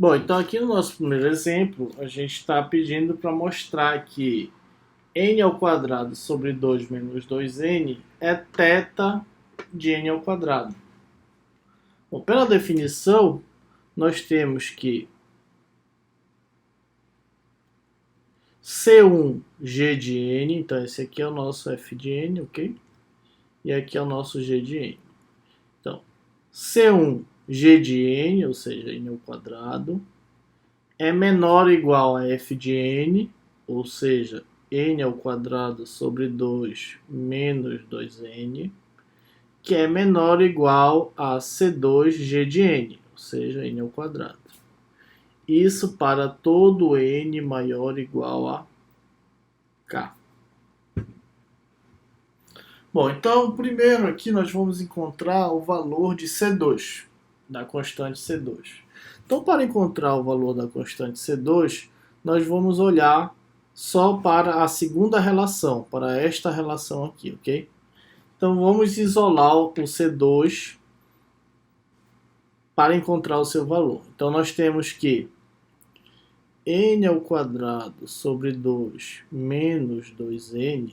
Bom, então aqui no nosso primeiro exemplo, a gente está pedindo para mostrar que n ao quadrado sobre 2 menos 2n é θ de n ao quadrado. Bom, pela definição, nós temos que C1 g de n, então esse aqui é o nosso f de n, ok? E aqui é o nosso g de n. Então, C1 g de n, ou seja, n ao quadrado, é menor ou igual a f de n, ou seja, n ao quadrado sobre 2 menos 2n, que é menor ou igual a C2g de n, ou seja, n ao quadrado. Isso para todo n maior ou igual a k. Bom, então primeiro aqui nós vamos encontrar o valor de C2, da constante C2. Então, para encontrar o valor da constante C2, nós vamos olhar só para a segunda relação, para esta relação aqui, ok? Então, vamos isolar o C2 para encontrar o seu valor. Então, nós temos que n ao quadrado sobre 2 menos 2n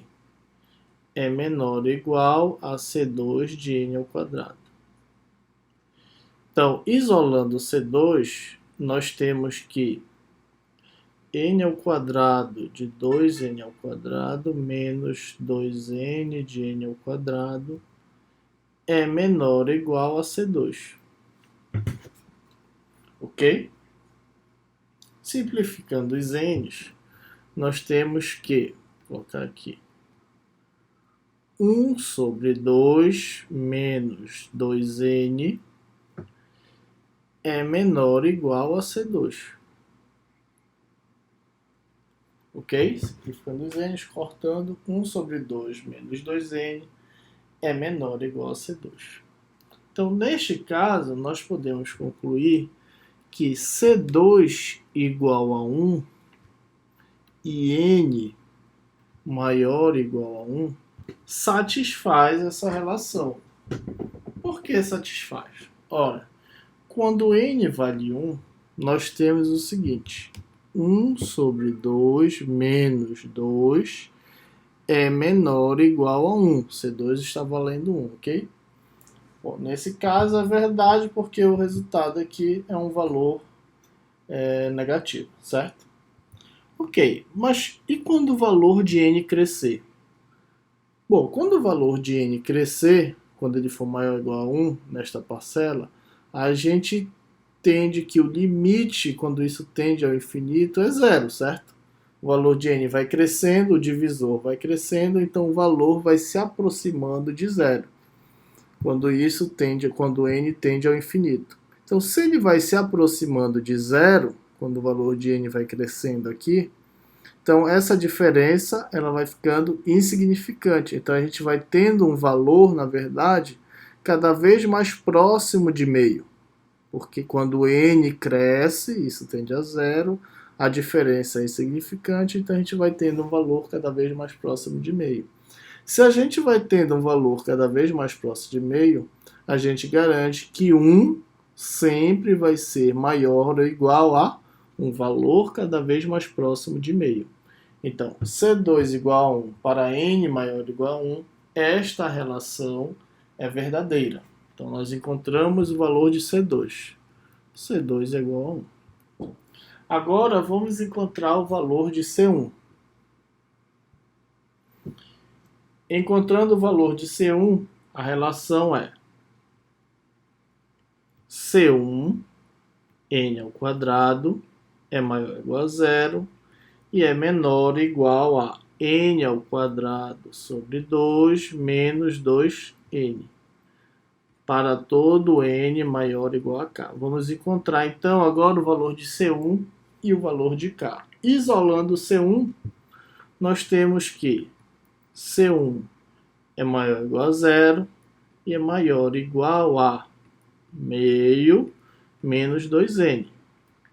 é menor ou igual a C2 de n ao quadrado. Então, isolando o C2, nós temos que n ao quadrado de 2n ao quadrado menos 2n de n ao quadrado é menor ou igual a C2. Ok? Simplificando os n's, nós temos que colocar aqui 1 sobre 2 menos 2n é menor ou igual a C2. Ok? Simplificando os n's, cortando 1 sobre 2 menos 2n é menor ou igual a C2. Então, neste caso, nós podemos concluir que C2 igual a 1 e n maior ou igual a 1 satisfaz essa relação. Por que satisfaz? Ora, quando n vale 1, nós temos o seguinte: 1 sobre 2 menos 2 é menor ou igual a 1. C2 está valendo 1, ok? Bom, nesse caso é verdade porque o resultado aqui é um valor negativo, certo? Ok, mas e quando o valor de n crescer? Bom, quando o valor de n crescer, quando ele for maior ou igual a 1 nesta parcela, a gente tende que o limite, quando isso tende ao infinito, é zero, certo? O valor de n vai crescendo, o divisor vai crescendo, então o valor vai se aproximando de zero. Quando n tende ao infinito. Então, se ele vai se aproximando de zero, quando o valor de n vai crescendo aqui, então essa diferença ela vai ficando insignificante. Então a gente vai tendo um valor, na verdade, cada vez mais próximo de meio. Porque quando n cresce, isso tende a zero, a diferença é insignificante, então a gente vai tendo um valor cada vez mais próximo de meio. Se a gente vai tendo um valor cada vez mais próximo de meio, a gente garante que 1 sempre vai ser maior ou igual a um valor cada vez mais próximo de meio. Então, C2 igual a 1 para n maior ou igual a 1, esta relação é verdadeira. Então, nós encontramos o valor de C2. C2 é igual a 1. Agora, vamos encontrar o valor de C1. Encontrando o valor de C1, a relação é C1, n ao quadrado, é maior ou igual a zero, e é menor ou igual a n ao quadrado sobre 2 menos 2n, para todo n maior ou igual a k. Vamos encontrar, então, agora o valor de C1 e o valor de k. Isolando C1, nós temos que C1 é maior ou igual a zero e é maior ou igual a meio menos 2n.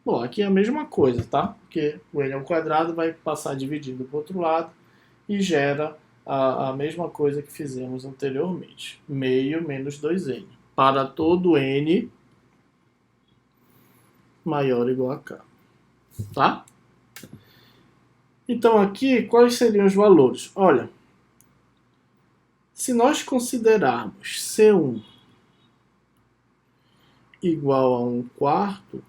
Bom, aqui é a mesma coisa, tá? Porque o n ao quadrado vai passar dividindo para o outro lado e gera a mesma coisa que fizemos anteriormente. Meio menos 2n. Para todo n maior ou igual a K. Tá? Então aqui, quais seriam os valores? Olha, se nós considerarmos C1 igual a 1/4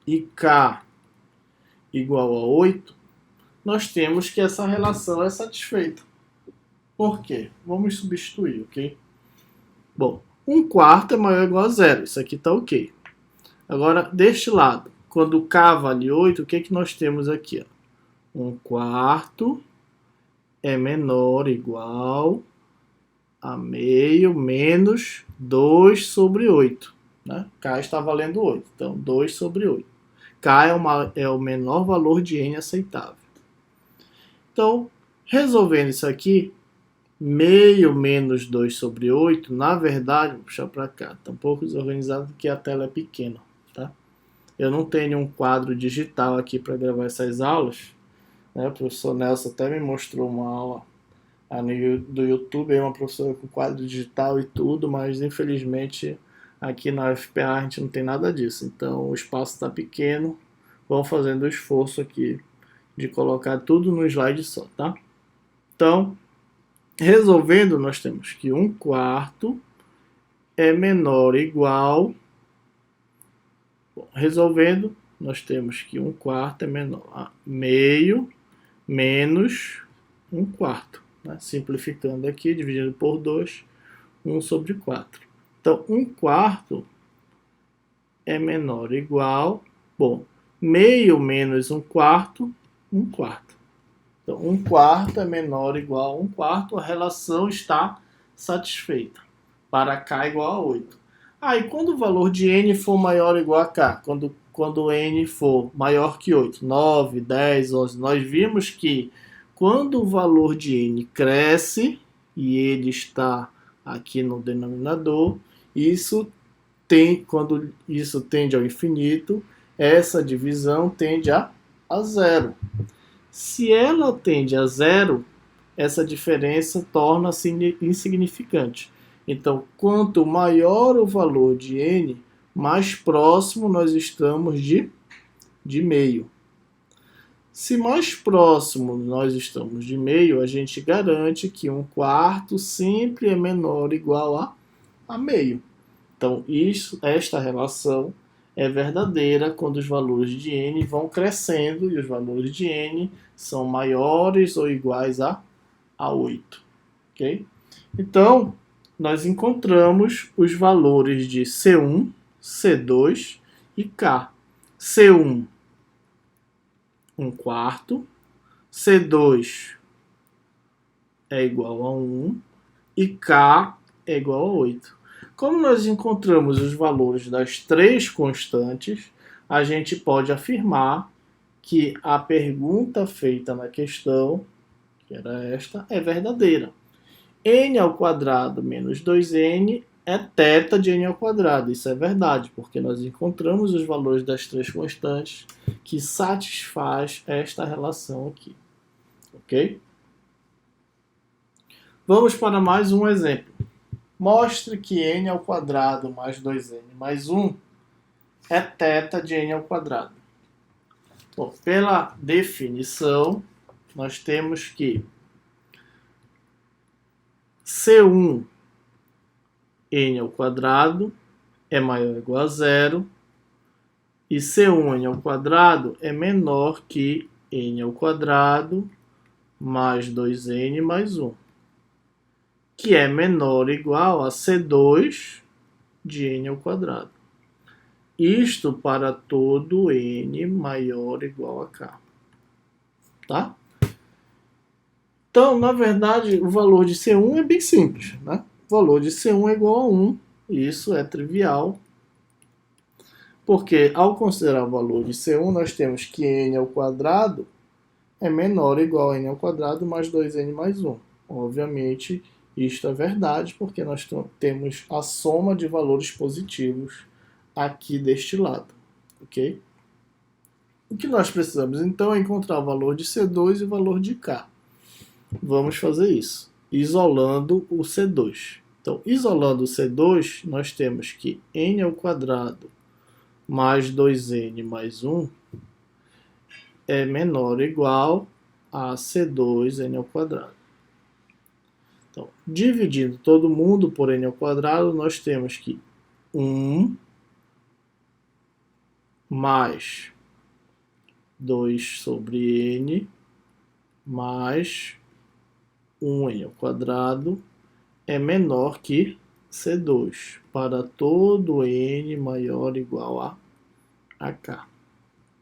e K igual a 8, nós temos que essa relação é satisfeita. Por quê? Vamos substituir, ok? Bom, 1/4 é maior ou igual a 0. Isso aqui está ok. Agora, deste lado, quando K vale 8, o que, que nós temos aqui? 1/4 é menor ou igual a meio menos 2 sobre 8. Né? K está valendo 8. Então, 2 sobre 8. K é o menor valor de N aceitável. Então, resolvendo isso aqui, meio menos 2 sobre 8, na verdade, vou puxar para cá, está um pouco desorganizado porque a tela é pequena. Tá? Eu não tenho um quadro digital aqui para gravar essas aulas. Né? O professor Nelson até me mostrou uma aula do YouTube, uma professora com quadro digital e tudo, mas infelizmente aqui na UFPA a gente não tem nada disso. Então o espaço está pequeno, vamos fazendo o esforço aqui de colocar tudo no slide só, tá? Então, resolvendo, nós temos que 1/4 é menor ou igual... Bom, resolvendo, nós temos que 1/4 é menor a meio menos 1/4. Né? Simplificando aqui, dividindo por 2, 1 sobre 4. Então, 1/4 é menor ou igual... Bom, meio menos 1/4, 1/4. Então, 1/4 é menor ou igual a 1/4, a relação está satisfeita. Para K igual a 8. Aí, quando o valor de N for maior ou igual a K, quando N for maior que 8, 9, 10, 11, nós vimos que quando o valor de N cresce, e ele está aqui no denominador, quando isso tende ao infinito, essa divisão tende a zero. Se ela tende a zero, essa diferença torna-se insignificante. Então, quanto maior o valor de N, mais próximo nós estamos de meio. Se mais próximo nós estamos de meio, a gente garante que 1/4 sempre é menor ou igual a meio. Então, esta relação é verdadeira quando os valores de N vão crescendo e os valores de N são maiores ou iguais a 8. Okay? Então, nós encontramos os valores de C1, C2 e K. C1, 1/4. C2 é igual a 1 e K é igual a 8. Como nós encontramos os valores das três constantes, a gente pode afirmar que a pergunta feita na questão, que era esta, é verdadeira. N ao quadrado menos 2N é θ de N ao quadrado. Isso é verdade, porque nós encontramos os valores das três constantes que satisfaz esta relação aqui. Ok? Vamos para mais um exemplo. Mostre que N ao quadrado mais 2N mais 1 é θ de N ao quadrado. Bom, pela definição, nós temos que C1 N ao quadrado é maior ou igual a 0 e C1 N ao quadrado é menor que N ao quadrado mais 2N mais 1, que é menor ou igual a C2 de N ao quadrado. Isto para todo N maior ou igual a K. Tá? Então, na verdade, o valor de C1 é bem simples. Né? O valor de C1 é igual a 1. Isso é trivial. Porque, ao considerar o valor de C1, nós temos que N ao quadrado é menor ou igual a N ao quadrado mais 2N mais 1. Obviamente, isto é verdade, porque nós temos a soma de valores positivos aqui deste lado. Ok? O que nós precisamos, então, é encontrar o valor de C2 e o valor de K. Vamos fazer isso, isolando o C2. Então, isolando o C2, nós temos que n ao quadrado mais 2n mais 1 é menor ou igual a C2n ao quadrado. Então, dividindo todo mundo por n ao quadrado, nós temos que 1 mais 2 sobre n mais 1n ao quadrado é menor que C2 para todo n maior ou igual a k.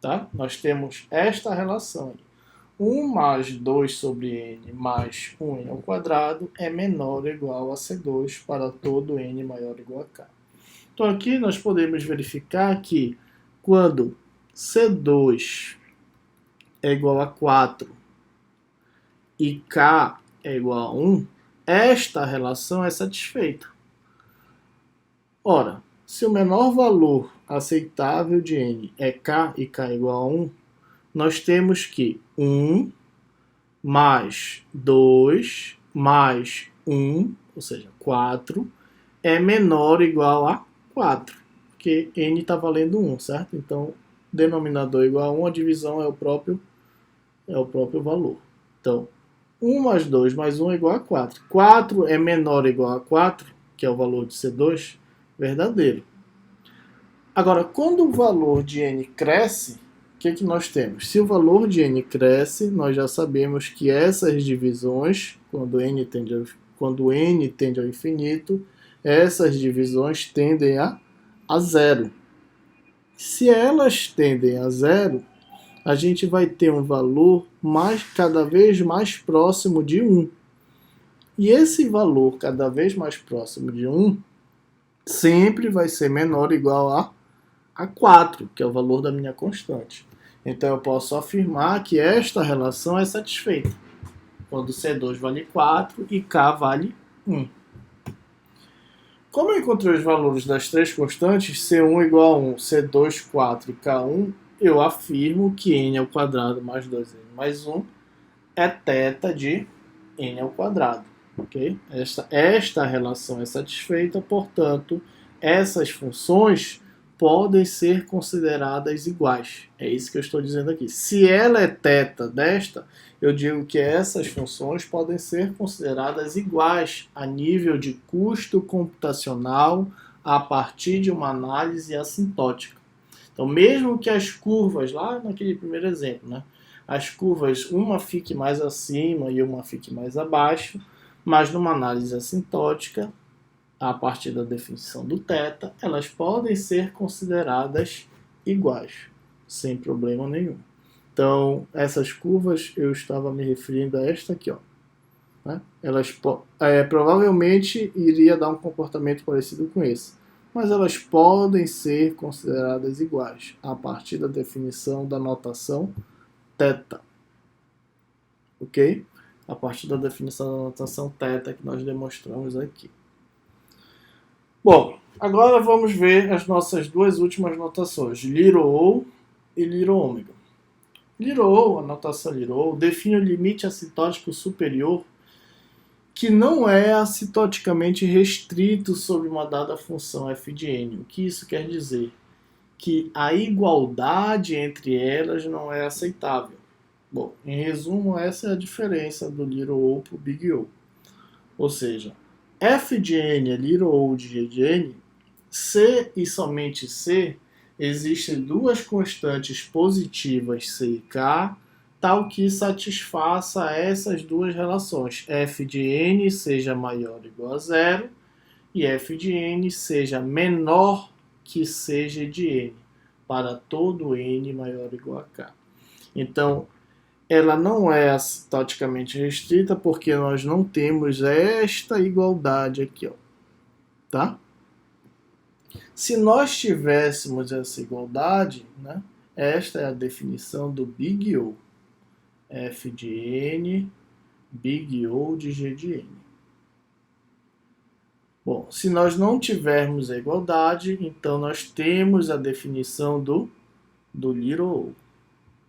Tá? Nós temos esta relação. 1 mais 2 sobre n mais 1n ao quadrado é menor ou igual a C2 para todo n maior ou igual a k. Então aqui nós podemos verificar que quando C2 é igual a 4 e k é igual a 1, esta relação é satisfeita. Ora, se o menor valor aceitável de n é k e k é igual a 1, nós temos que 1 mais 2 mais 1, ou seja, 4, é menor ou igual a 4, porque n está valendo 1, certo? Então, denominador igual a 1, a divisão é o próprio valor. Então, 1 mais 2 mais 1 é igual a 4. 4 é menor ou igual a 4, que é o valor de C2, verdadeiro. Agora, quando o valor de n cresce, o que nós temos? Se o valor de n cresce, nós já sabemos que essas divisões, quando n tende ao infinito, essas divisões tendem a zero. Se elas tendem a zero, a gente vai ter um valor cada vez mais próximo de 1. E esse valor cada vez mais próximo de 1 sempre vai ser menor ou igual a 4, que é o valor da minha constante. Então eu posso afirmar que esta relação é satisfeita quando C2 vale 4 e K vale 1. Como eu encontrei os valores das três constantes, C1 igual a 1, C2 4 e K1, eu afirmo que n ao quadrado mais 2n mais 1 é θ de n ao quadrado. Okay? Esta relação é satisfeita, portanto, essas funções podem ser consideradas iguais. É isso que eu estou dizendo aqui. Se ela é θ desta, eu digo que essas funções podem ser consideradas iguais a nível de custo computacional a partir de uma análise assintótica. Então, mesmo que as curvas, lá naquele primeiro exemplo, né, as curvas, uma fique mais acima e uma fique mais abaixo, mas numa análise assintótica, a partir da definição do θ, elas podem ser consideradas iguais, sem problema nenhum. Então, essas curvas, eu estava me referindo a esta aqui, ó. Né? Elas provavelmente iria dar um comportamento parecido com esse, mas elas podem ser consideradas iguais, a partir da definição da notação θ. Ok? A partir da definição da notação θ que nós demonstramos aqui. Bom, agora vamos ver as nossas duas últimas notações, Lirou e Lirou-ômega. Lirou, a notação Lirou, define o limite assintótico superior que não é assintoticamente restrito sobre uma dada função f de n. O que isso quer dizer? Que a igualdade entre elas não é aceitável. Bom, em resumo, essa é a diferença do Lirou para o Big O. Ou seja, f de n é Lirou de g de n, se e somente se existem duas constantes positivas c e k, tal que satisfaça essas duas relações, f de n seja maior ou igual a zero e f de n seja menor que c de n, para todo n maior ou igual a k. Então, ela não é assintoticamente restrita porque nós não temos esta igualdade aqui, ó, tá? Se nós tivéssemos essa igualdade, né, esta é a definição do Big O. F de n, Big O de g de n. Bom, se nós não tivermos a igualdade, então nós temos a definição do Lirou.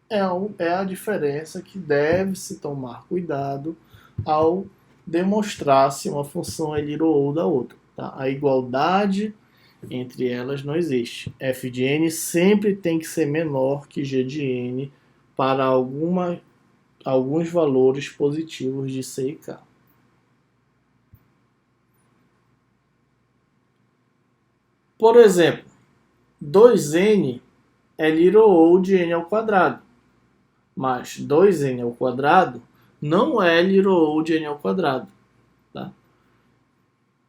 É a diferença que deve-se tomar cuidado ao demonstrar se uma função é little ou da outra. Tá? A igualdade entre elas não existe. F de n sempre tem que ser menor que g de n para alguns valores positivos de c e k. Por exemplo, 2n é little ou de n ao quadrado, mas 2n ao quadrado não é little ou de n ao quadrado. Tá?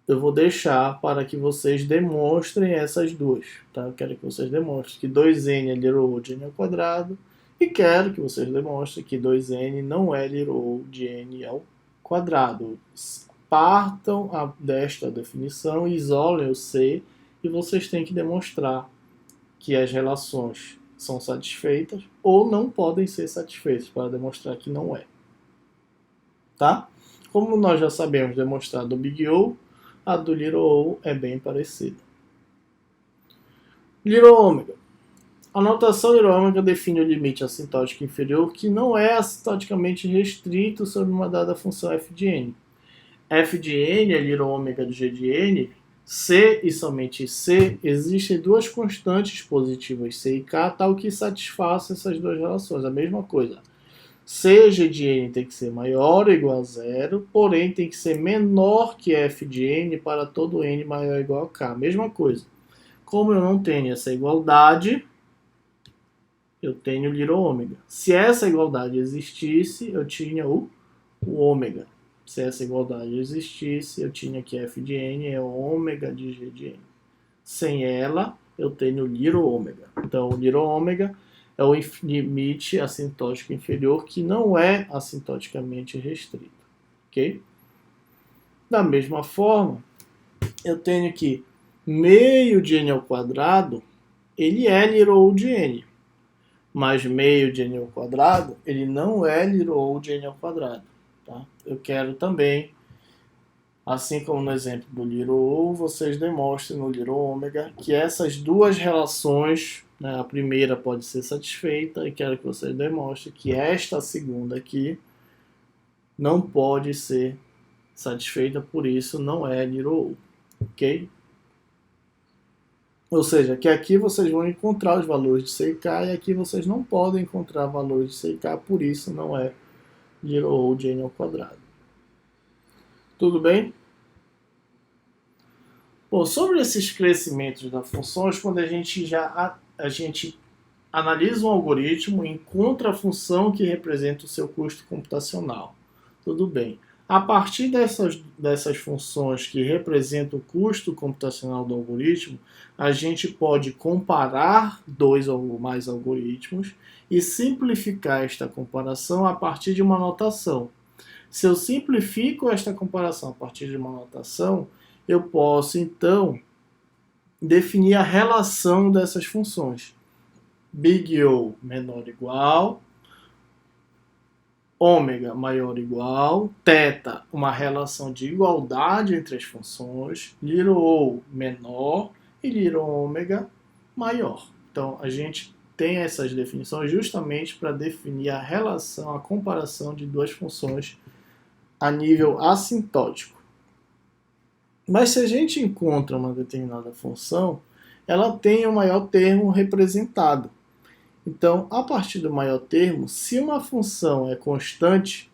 Eu vou deixar para que vocês demonstrem essas duas. Tá? Eu quero que vocês demonstrem que 2n é little ou de n ao quadrado e quero que vocês demonstrem que 2n não é little ou de n ao quadrado. Partam desta definição, isolem o c e vocês têm que demonstrar que as relações são satisfeitas ou não podem ser satisfeitas para demonstrar que não é. Tá? Como nós já sabemos demonstrar do Big O, a do Little O é bem parecida. Little ômega. A notação Little ômega define o limite assintótico inferior que não é assintoticamente restrito sobre uma dada função f de n. F de n é Little ômega de g de n. C e somente C, existem duas constantes positivas, C e K, tal que satisfaçam essas duas relações. A mesma coisa. C g de n tem que ser maior ou igual a zero, porém tem que ser menor que f de n para todo n maior ou igual a k. Mesma coisa. Como eu não tenho essa igualdade, eu tenho little ômega. Se essa igualdade existisse, eu tinha o ômega. Se essa igualdade existisse, eu tinha que f de n é ômega de g de n. Sem ela, eu tenho little ômega. Então, o little ômega é o limite assintótico inferior que não é assintoticamente restrito. Ok? Da mesma forma, eu tenho que meio de n ao quadrado, ele é little de n. Mas meio de n ao quadrado, ele não é little de n ao quadrado. Tá? Eu quero também, assim como no exemplo do little o, vocês demonstrem no little ômega que essas duas relações, né, a primeira pode ser satisfeita, e quero que vocês demonstrem que esta segunda aqui não pode ser satisfeita, por isso não é little o, ok? Ou seja, que aqui vocês vão encontrar os valores de C e K, e aqui vocês não podem encontrar valores de C e K, por isso não é little o de n ao quadrado. Tudo bem? Bom, sobre esses crescimentos das funções, quando a gente analisa um algoritmo, encontra a função que representa o seu custo computacional. Tudo bem. A partir dessas funções que representam o custo computacional do algoritmo, a gente pode comparar dois ou mais algoritmos e simplificar esta comparação a partir de uma notação. Se eu simplifico esta comparação a partir de uma notação, eu posso, então, definir a relação dessas funções. Big O menor ou igual, ômega maior ou igual, θ uma relação de igualdade entre as funções, little o menor e little ômega maior. Então, a gente tem essas definições justamente para definir a relação, a comparação de duas funções a nível assintótico. Mas se a gente encontra uma determinada função, ela tem o maior termo representado. Então, a partir do maior termo, se uma função é constante,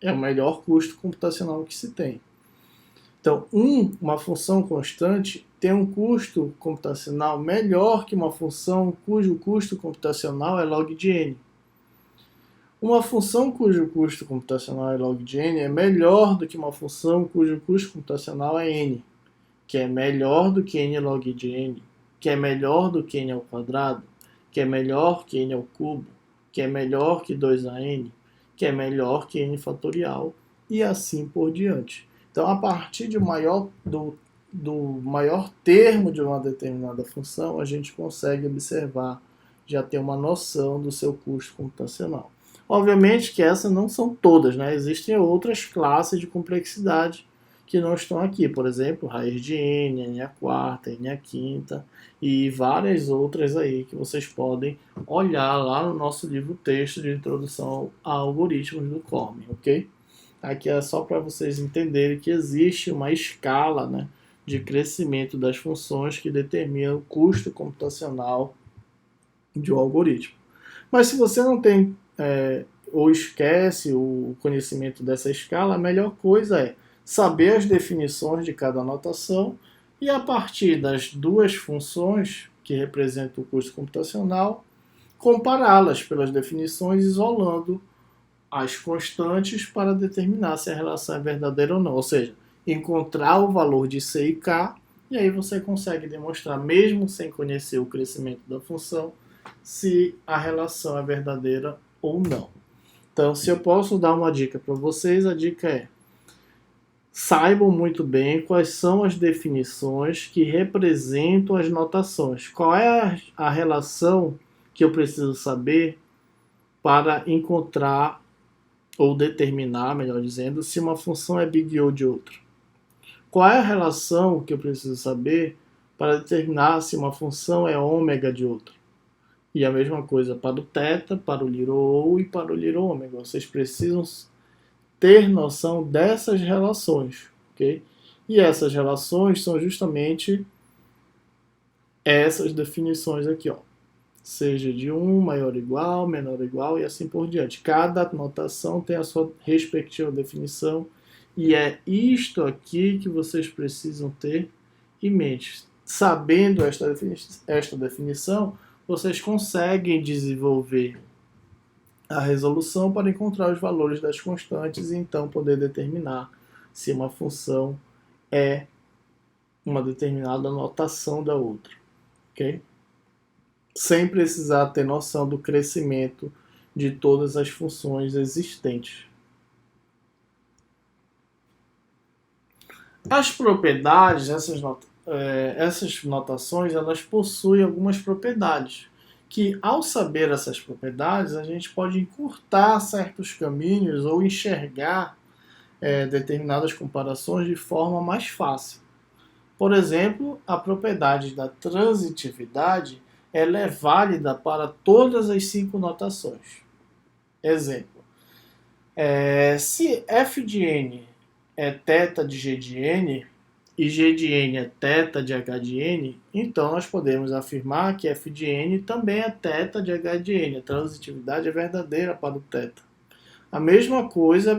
é o melhor custo computacional que se tem. Então, uma função constante tem um custo computacional melhor que uma função cujo custo computacional é log de n. Uma função cujo custo computacional é log de n é melhor do que uma função cujo custo computacional é n, que é melhor do que n log de n, que é melhor do que n ao quadrado, que é melhor que n ao cubo, que é melhor que 2an, que é melhor que n fatorial, e assim por diante. Então, a partir do maior termo de uma determinada função, a gente consegue observar, já ter uma noção do seu custo computacional. Obviamente que essas não são todas, né? Existem outras classes de complexidade que não estão aqui, por exemplo, raiz de n, n a quarta, n a quinta e várias outras aí que vocês podem olhar lá no nosso livro texto de introdução a algoritmos do Cormen, ok? Aqui é só para vocês entenderem que existe uma escala, né, de crescimento das funções que determina o custo computacional de um algoritmo. Mas se você não tem ou esquece o conhecimento dessa escala, a melhor coisa é saber as definições de cada notação e, a partir das duas funções que representam o custo computacional, compará-las pelas definições, isolando as constantes para determinar se a relação é verdadeira ou não. Ou seja, encontrar o valor de C e K, e aí você consegue demonstrar, mesmo sem conhecer o crescimento da função, se a relação é verdadeira ou não. Então, se eu posso dar uma dica para vocês, a dica é: saibam muito bem quais são as definições que representam as notações. Qual é a relação que eu preciso saber para encontrar ou determinar, melhor dizendo, se uma função é big O de outra. Qual é a relação que eu preciso saber para determinar se uma função é ômega de outra? E a mesma coisa para o θ, para o little O e para o little ômega. Vocês precisam ter noção dessas relações, ok? E essas relações são justamente essas definições aqui, ó. Seja de 1, maior ou igual, menor ou igual e assim por diante. Cada notação tem a sua respectiva definição e é isto aqui que vocês precisam ter em mente. Sabendo esta definição, vocês conseguem desenvolver a resolução para encontrar os valores das constantes e então poder determinar se uma função é uma determinada notação da outra, ok? Sem precisar ter noção do crescimento de todas as funções existentes. As propriedades, essas notações, elas possuem algumas propriedades que, ao saber essas propriedades, a gente pode encurtar certos caminhos ou enxergar determinadas comparações de forma mais fácil. Por exemplo, a propriedade da transitividade ela é válida para todas as 5 notações. Exemplo, se f de n é θ de g de n e g de n é θ de h de n, então nós podemos afirmar que f de n também é θ de h de n. A transitividade é verdadeira para o θ. A mesma coisa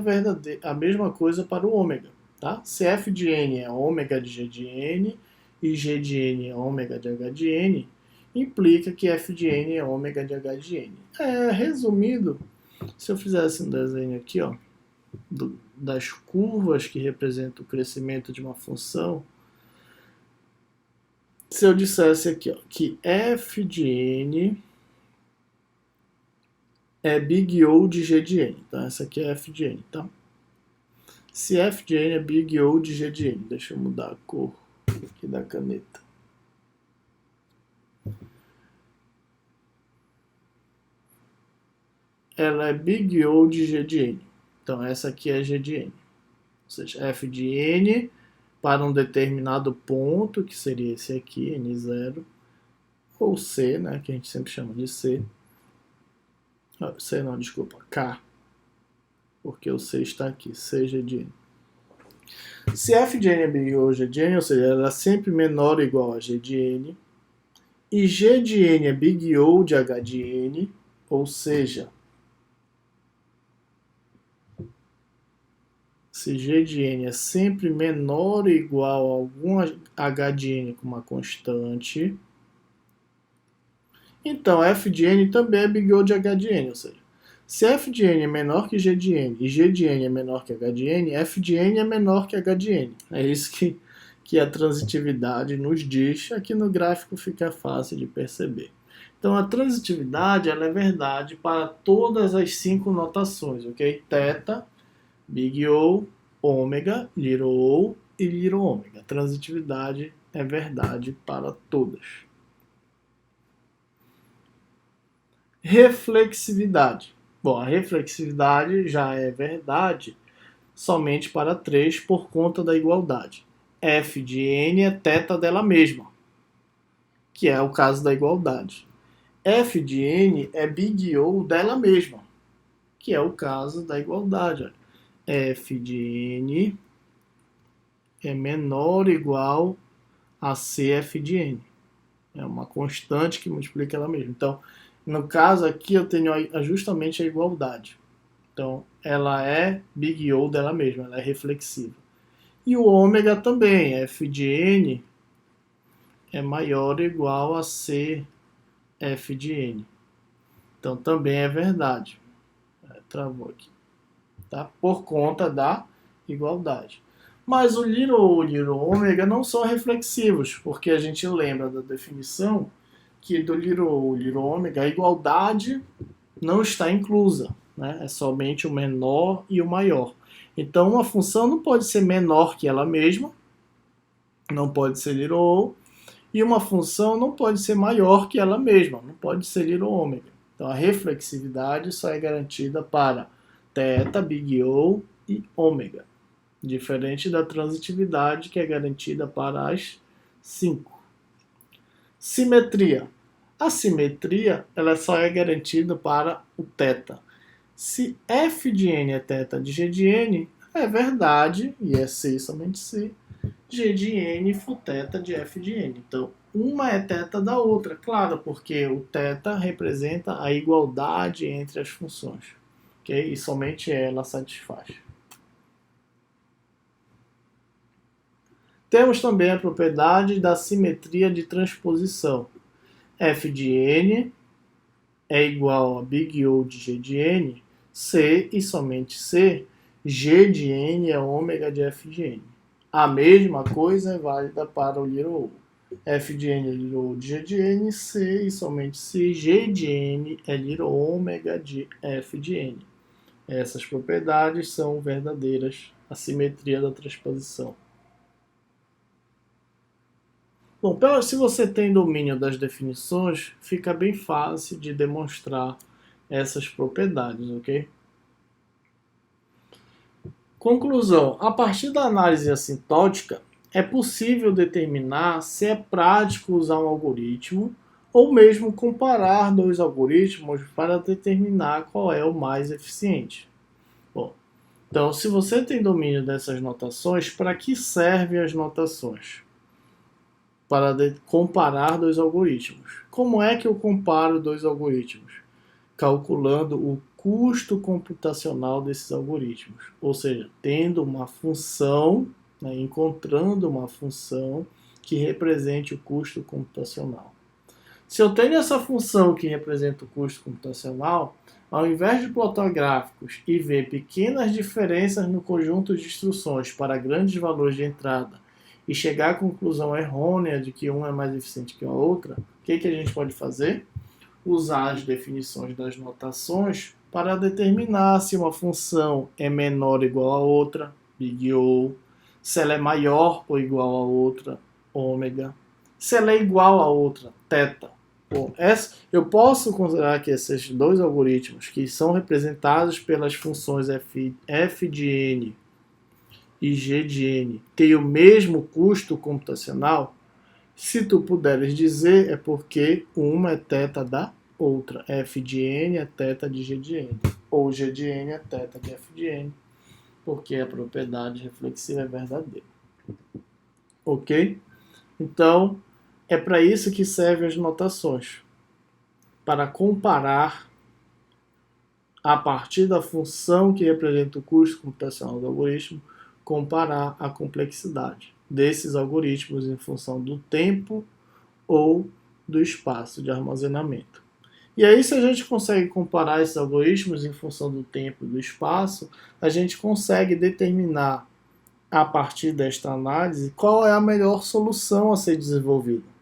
para o ômega. Tá? Se f de n é ômega de g de n e g de n é ômega de h de n, implica que f de n é ômega de h de n. Resumindo, se eu fizesse um desenho aqui, ó, das curvas que representam o crescimento de uma função, se eu dissesse aqui, ó, que f de n é big O de g de n. Então, essa aqui é f de n, tá? Se f de n é big O de g de n, deixa eu mudar a cor aqui da caneta. Ela é big O de g de n. Então, essa aqui é g de n. Ou seja, f de n para um determinado ponto, que seria esse aqui, n0, ou c, né, que a gente sempre chama de c. C não, desculpa, k. Porque o c está aqui, c g de n. Se f de n é big O g de n, ou seja, ela é sempre menor ou igual a g de n, e g de n é big O de h de n, ou seja, se g de n é sempre menor ou igual a algum h de n com uma constante, então f de n também é big O de h de n, ou seja, se f de n é menor que g de n e g de n é menor que h de n, f de n é menor que h de n. É isso que a transitividade nos diz. Aqui no gráfico fica fácil de perceber. Então a transitividade ela é verdade para todas as 5 notações, ok? Θ, big O, ômega, little O e little ômega. A transitividade é verdade para todas. Reflexividade. Bom, a reflexividade já é verdade somente para 3 por conta da igualdade. F de n é θ dela mesma, que é o caso da igualdade. F de n é big O dela mesma, que é o caso da igualdade. f de n é menor ou igual a cf de n. É uma constante que multiplica ela mesma. Então, no caso aqui, eu tenho justamente a igualdade. Então, ela é big O dela mesma, ela é reflexiva. E o ômega também, f de n é maior ou igual a c f de n. Então, também é verdade. Travou aqui. Tá? Por conta da igualdade. Mas o little e o ômega não são reflexivos, porque a gente lembra da definição que do little e ômega a igualdade não está inclusa, né? É somente o menor e o maior. Então uma função não pode ser menor que ela mesma, não pode ser little, e uma função não pode ser maior que ela mesma, não pode ser little ômega. Então a reflexividade só é garantida para θ, big O e ômega, diferente da transitividade que é garantida para as 5. Simetria. A simetria ela só é garantida para o θ. Se f de n é θ de g de n, é verdade, e é C somente C, g de n for θ de f de n. Então, uma é θ da outra, claro, porque o θ representa a igualdade entre as funções. Okay? E somente ela satisfaz. Temos também a propriedade da simetria de transposição. F de n é igual a big O de g de n, C e somente C, g de n é ômega de f de n. A mesma coisa é válida para o little o. F de n é little o de g de n, C e somente C, g de n é little ômega de f de n. Essas propriedades são verdadeiras, a simetria da transposição. Bom, se você tem domínio das definições, fica bem fácil de demonstrar essas propriedades, ok? Conclusão. A partir da análise assintótica, é possível determinar se é prático usar um algoritmo ou mesmo comparar dois algoritmos para determinar qual é o mais eficiente. Bom, então, se você tem domínio dessas notações, para que servem as notações? Para comparar dois algoritmos. Como é que eu comparo dois algoritmos? Calculando o custo computacional desses algoritmos. Ou seja, tendo uma função, né, encontrando uma função que represente o custo computacional. Se eu tenho essa função que representa o custo computacional, ao invés de plotar gráficos e ver pequenas diferenças no conjunto de instruções para grandes valores de entrada e chegar à conclusão errônea de que uma é mais eficiente que a outra, o que a gente pode fazer? Usar as definições das notações para determinar se uma função é menor ou igual a outra, big O, se ela é maior ou igual a outra, ômega, se ela é igual a outra, θ. Bom, eu posso considerar que esses dois algoritmos, que são representados pelas funções f de n e g de n, têm o mesmo custo computacional? Se tu puderes dizer, é porque uma é θ da outra. F de n é θ de g de n. Ou g de n é θ de f de n. Porque a propriedade reflexiva é verdadeira. Ok? Então, é para isso que servem as notações. Para comparar, a partir da função que representa o custo computacional do algoritmo, comparar a complexidade desses algoritmos em função do tempo ou do espaço de armazenamento. E aí, se a gente consegue comparar esses algoritmos em função do tempo e do espaço, a gente consegue determinar, a partir desta análise, qual é a melhor solução a ser desenvolvida.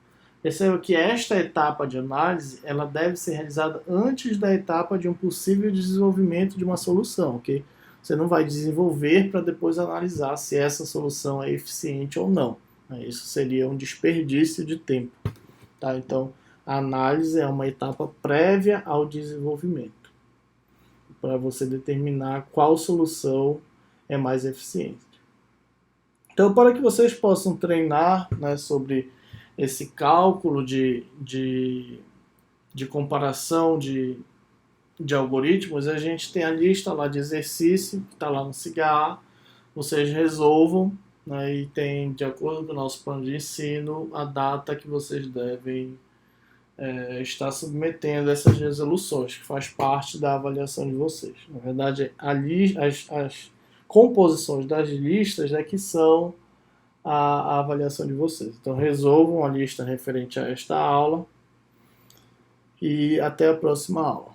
Perceba que esta etapa de análise ela deve ser realizada antes da etapa de um possível desenvolvimento de uma solução, ok? Você não vai desenvolver para depois analisar se essa solução é eficiente ou não. Isso seria um desperdício de tempo. Tá? Então, a análise é uma etapa prévia ao desenvolvimento, para você determinar qual solução é mais eficiente. Então, para que vocês possam treinar, né, sobre esse cálculo de comparação de de algoritmos, a gente tem a lista lá de exercício, que está lá no CIGA, vocês resolvam, né, e tem, de acordo com o nosso plano de ensino, a data que vocês devem estar submetendo essas resoluções, que faz parte da avaliação de vocês. Na verdade, as composições das listas é que são a avaliação de vocês. Então, resolvam a lista referente a esta aula e até a próxima aula.